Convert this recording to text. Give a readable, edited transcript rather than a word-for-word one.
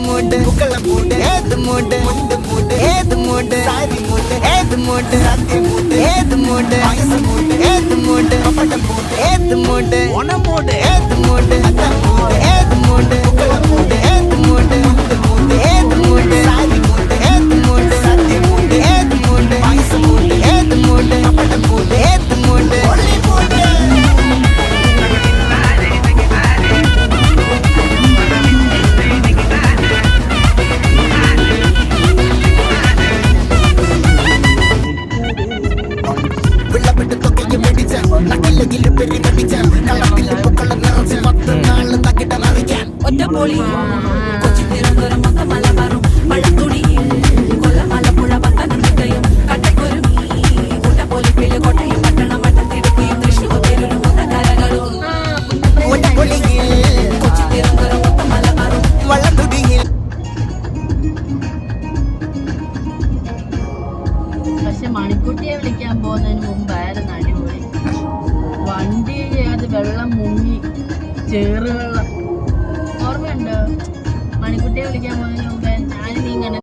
മൂട് പൂക്കള മൂട് ഏത് മൂട് മുണ്ട് മൂട് ഏത് മൂട് സാരി മൂട് ഏത് മൂട് സദ്യ മൂട് ഏത് മൂട് പായസം മൂട് ഏത് മൂട് പപ്പടം മൂട് ഏത് മൂട് ഓണം മൂട് ഏത് മൂട് അത്തം മൂട് ഏത് മൂട് പൂക്കള മൂട് ഏത് മൂട് മുണ്ട് മൂട് ഏത് മൂട് സാരി മൂട് ഏത് മൂട് സദ്യ മൂട് ഏത് മൂട് പായസം മൂട് ഏത് മൂട് പപ്പടം മൂട് ഏത് മൂട് ഒളി മൂട് ഒറ്റപ്പൊളി കൊച്ചി തിരുവനന്തപുരം മൊത്തം മലബാറും മഴത്തുണിയിൽ കൊല്ലം ആലപ്പുഴ പത്തനംതിട്ടയും കട്ടക്കുരുമി കൂട്ടപ്പൊലിപ്പില് കോട്ടയം പട്ടണം മട്ടത്തിടുപ്പിയും തൃശ്ശൂർ തിരൂരും മുത്തക്കരകളും കൊച്ചി തിരുവനന്തപുരം മൊത്തം മലബാറും വള്ളത്തുടിയിൽ. പക്ഷെ മണിക്കുട്ടിയെ വിളിക്കാൻ പോകുന്നതിന് മുമ്പായിരുന്നു അടിപൊളി. വണ്ടി അത് വെള്ളം മുങ്ങി ചേറുവെള്ളം ഓർമ്മയുണ്ടോ? മണിക്കുട്ടിയെ വിളിക്കാൻ പോകുന്നതിന് മുമ്പേ ഞാനും നീ